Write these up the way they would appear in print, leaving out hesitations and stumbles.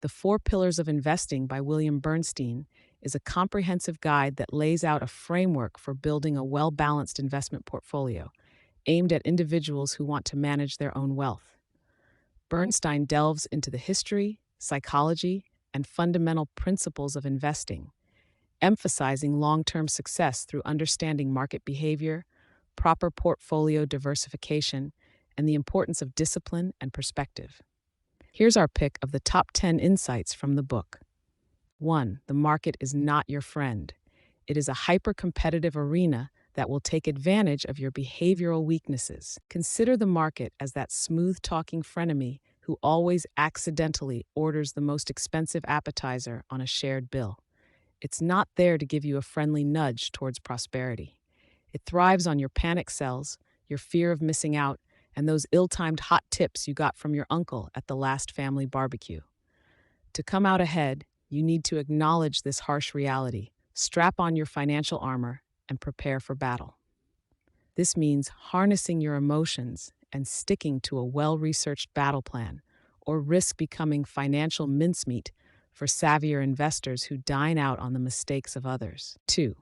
The Four Pillars of Investing by William Bernstein is a comprehensive guide that lays out a framework for building a well balanced investment portfolio aimed at individuals who want to manage their own wealth. Bernstein delves into the history, psychology, and fundamental principles of investing, emphasizing long term success through understanding market behavior, proper portfolio diversification, and the importance of discipline and perspective. Here's our pick of the top 10 insights from the book. 1. The market is not your friend. It is a hyper competitive arena that will take advantage of your behavioral weaknesses. Consider the market as that smooth talking frenemy who always accidentally orders the most expensive appetizer on a shared bill. It's not there to give you a friendly nudge towards prosperity. It thrives on your panic sells, your fear of missing out, and those ill-timed hot tips you got from your uncle at the last family barbecue. To come out ahead, you need to acknowledge this harsh reality, strap on your financial armor, and prepare for battle. This means harnessing your emotions and sticking to a well-researched battle plan, or risk becoming financial mincemeat for savvier investors who dine out on the mistakes of others. 2.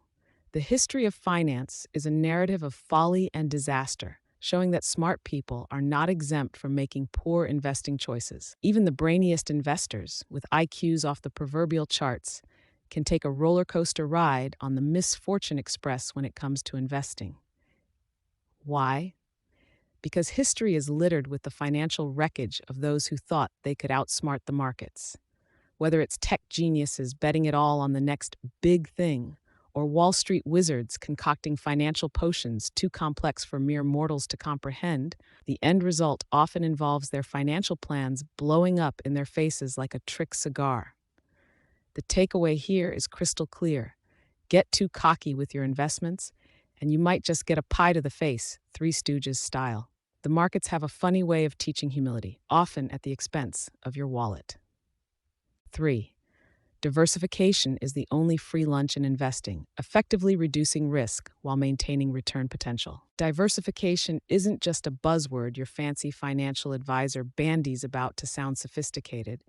The history of finance is a narrative of folly and disaster, showing that smart people are not exempt from making poor investing choices. Even the brainiest investors, with IQs off the proverbial charts, can take a roller coaster ride on the misfortune express when it comes to investing. Why? Because history is littered with the financial wreckage of those who thought they could outsmart the markets. Whether it's tech geniuses betting it all on the next big thing, or Wall Street wizards concocting financial potions too complex for mere mortals to comprehend, the end result often involves their financial plans blowing up in their faces like a trick cigar. The takeaway here is crystal clear. Get too cocky with your investments, and you might just get a pie to the face, Three Stooges style. The markets have a funny way of teaching humility, often at the expense of your wallet. 3. Diversification is the only free lunch in investing, effectively reducing risk while maintaining return potential. Diversification isn't just a buzzword your fancy financial advisor bandies about to sound sophisticated.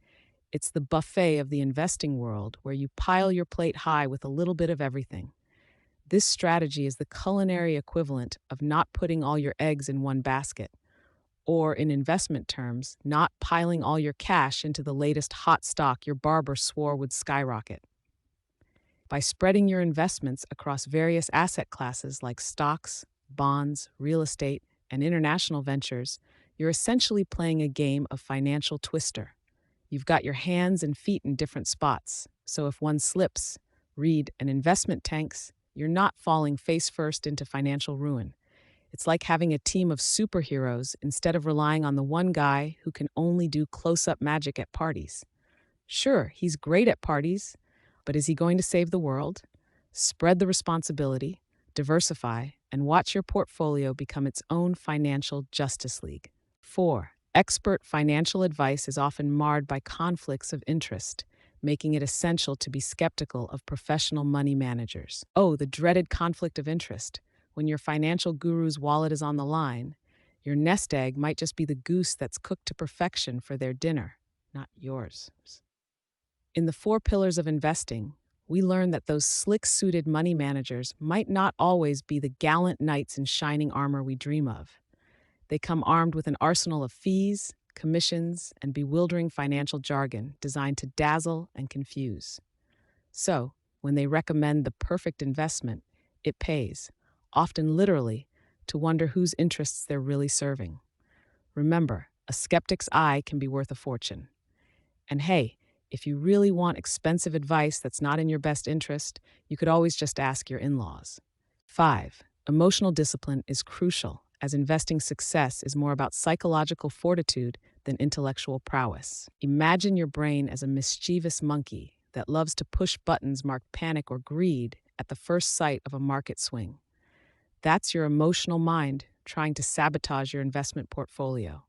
It's the buffet of the investing world where you pile your plate high with a little bit of everything. This strategy is the culinary equivalent of not putting all your eggs in one basket, or in investment terms, not piling all your cash into the latest hot stock your barber swore would skyrocket. By spreading your investments across various asset classes like stocks, bonds, real estate, and international ventures, you're essentially playing a game of financial twister. You've got your hands and feet in different spots, so if one slips, read an investment tanks, you're not falling face first into financial ruin. It's like having a team of superheroes instead of relying on the one guy who can only do close-up magic at parties. Sure, he's great at parties, but is he going to save the world? Spread the responsibility, diversify, and watch your portfolio become its own financial justice league. 4. Expert financial advice is often marred by conflicts of interest, making it essential to be skeptical of professional money managers. Oh, the dreaded conflict of interest. When your financial guru's wallet is on the line, your nest egg might just be the goose that's cooked to perfection for their dinner, not yours. In the Four Pillars of Investing, we learn that those slick-suited money managers might not always be the gallant knights in shining armor we dream of. They come armed with an arsenal of fees, commissions, and bewildering financial jargon designed to dazzle and confuse. So, when they recommend the perfect investment, it pays, often literally, to wonder whose interests they're really serving. Remember, a skeptic's eye can be worth a fortune. And hey, if you really want expensive advice that's not in your best interest, you could always just ask your in-laws. 5. Emotional discipline is crucial, as investing success is more about psychological fortitude than intellectual prowess. Imagine your brain as a mischievous monkey that loves to push buttons marked panic or greed at the first sight of a market swing. That's your emotional mind trying to sabotage your investment portfolio.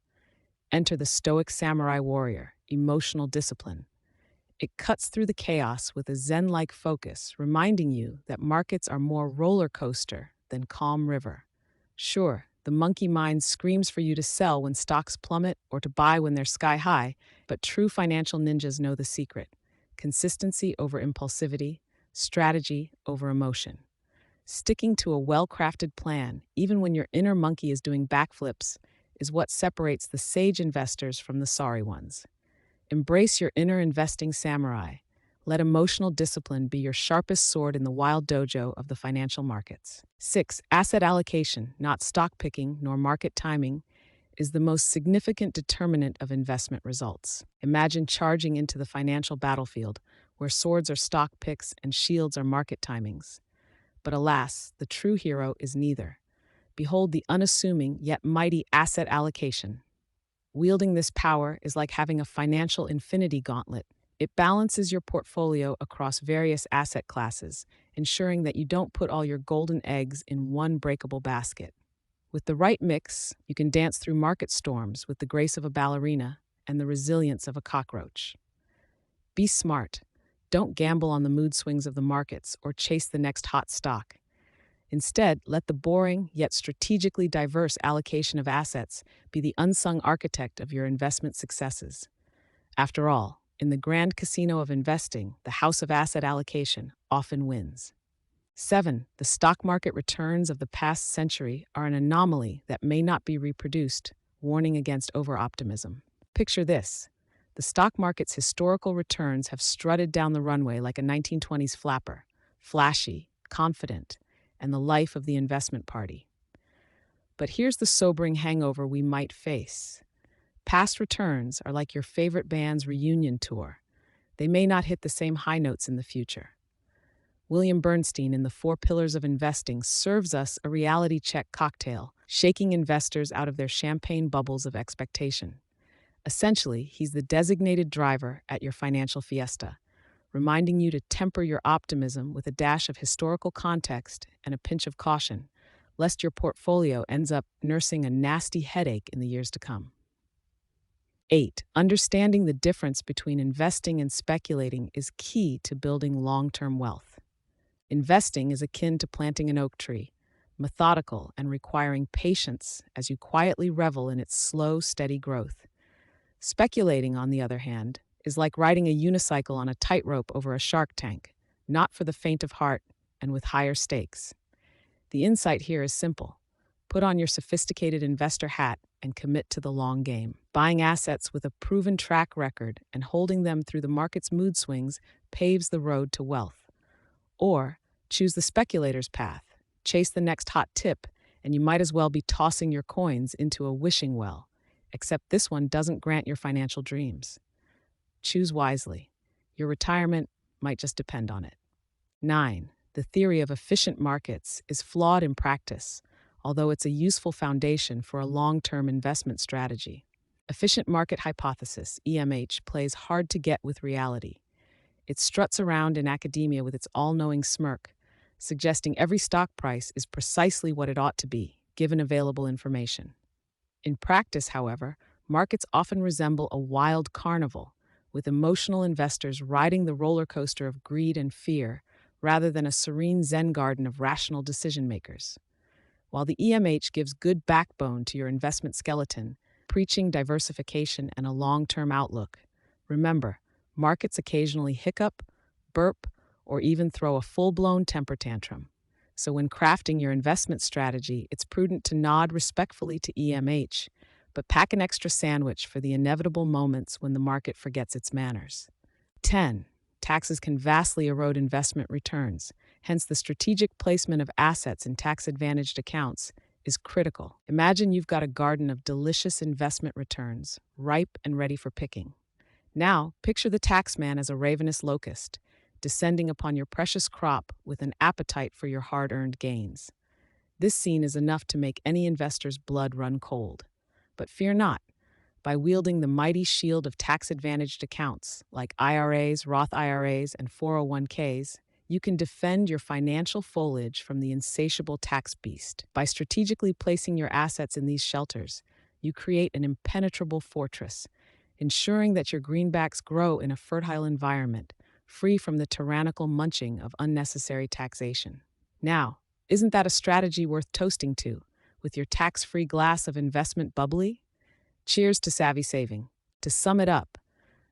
Enter the stoic samurai warrior, emotional discipline. It cuts through the chaos with a zen-like focus, reminding you that markets are more roller coaster than calm river. Sure, The monkey mind screams for you to sell when stocks plummet or to buy when they're sky high, but true financial ninjas know the secret: consistency over impulsivity, strategy over emotion. Sticking to a well crafted plan, even when your inner monkey is doing backflips, is what separates the sage investors from the sorry ones. Embrace your inner investing samurai. Let emotional discipline be your sharpest sword in the wild dojo of the financial markets. 6. Asset allocation, not stock picking nor market timing, is the most significant determinant of investment results. Imagine charging into the financial battlefield, where swords are stock picks and shields are market timings. But alas, the true hero is neither. Behold the unassuming yet mighty asset allocation. Wielding this power is like having a financial infinity gauntlet. It balances your portfolio across various asset classes, ensuring that you don't put all your golden eggs in one breakable basket. With the right mix, you can dance through market storms with the grace of a ballerina and the resilience of a cockroach. Be smart. Don't gamble on the mood swings of the markets or chase the next hot stock. Instead, let the boring yet strategically diverse allocation of assets be the unsung architect of your investment successes. After all, in the grand casino of investing, the house of asset allocation often wins. 7. The stock market returns of the past century are an anomaly that may not be reproduced, warning against over-optimism. Picture this. The stock market's historical returns have strutted down the runway like a 1920s flapper, flashy, confident, and the life of the investment party. But here's the sobering hangover we might face. Past returns are like your favorite band's reunion tour. They may not hit the same high notes in the future. William Bernstein in The Four Pillars of Investing serves us a reality check cocktail, shaking investors out of their champagne bubbles of expectation. Essentially, he's the designated driver at your financial fiesta, reminding you to temper your optimism with a dash of historical context and a pinch of caution, lest your portfolio ends up nursing a nasty headache in the years to come. 8. Understanding the difference between investing and speculating is key to building long-term wealth. Investing is akin to planting an oak tree, methodical and requiring patience as you quietly revel in its slow, steady growth. Speculating, on the other hand, is like riding a unicycle on a tightrope over a shark tank, not for the faint of heart and with higher stakes. The insight here is simple. Put on your sophisticated investor hat and commit to the long game. Buying assets with a proven track record and holding them through the market's mood swings paves the road to wealth. Or choose the speculator's path. Chase the next hot tip, and you might as well be tossing your coins into a wishing well, except this one doesn't grant your financial dreams. Choose wisely. Your retirement might just depend on it. 9. The theory of efficient markets is flawed in practice, although it's a useful foundation for a long-term investment strategy. Efficient market hypothesis, EMH, plays hard to get with reality. It struts around in academia with its all-knowing smirk, suggesting every stock price is precisely what it ought to be, given available information. In practice, however, markets often resemble a wild carnival, with emotional investors riding the roller coaster of greed and fear rather than a serene Zen garden of rational decision makers. While the EMH gives good backbone to your investment skeleton, preaching diversification and a long-term outlook, remember, markets occasionally hiccup, burp, or even throw a full-blown temper tantrum. So when crafting your investment strategy, it's prudent to nod respectfully to EMH, but pack an extra sandwich for the inevitable moments when the market forgets its manners. 10. Taxes can vastly erode investment returns, hence the strategic placement of assets in tax-advantaged accounts is critical. Imagine you've got a garden of delicious investment returns, ripe and ready for picking. Now, picture the taxman as a ravenous locust, descending upon your precious crop with an appetite for your hard-earned gains. This scene is enough to make any investor's blood run cold. But fear not. By wielding the mighty shield of tax-advantaged accounts, like IRAs, Roth IRAs, and 401ks, you can defend your financial foliage from the insatiable tax beast. By strategically placing your assets in these shelters, you create an impenetrable fortress, ensuring that your greenbacks grow in a fertile environment, free from the tyrannical munching of unnecessary taxation. Now, isn't that a strategy worth toasting to? with your tax-free glass of investment bubbly? Cheers to savvy saving. To sum it up,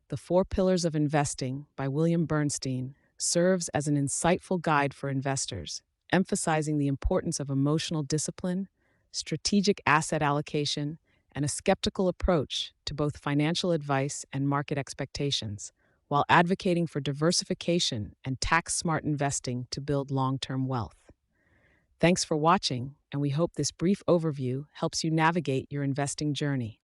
The Four Pillars of Investing by William Bernstein serves as an insightful guide for investors, emphasizing the importance of emotional discipline, strategic asset allocation, and a skeptical approach to both financial advice and market expectations, while advocating for diversification and tax-smart investing to build long-term wealth. Thanks for watching, and we hope this brief overview helps you navigate your investing journey.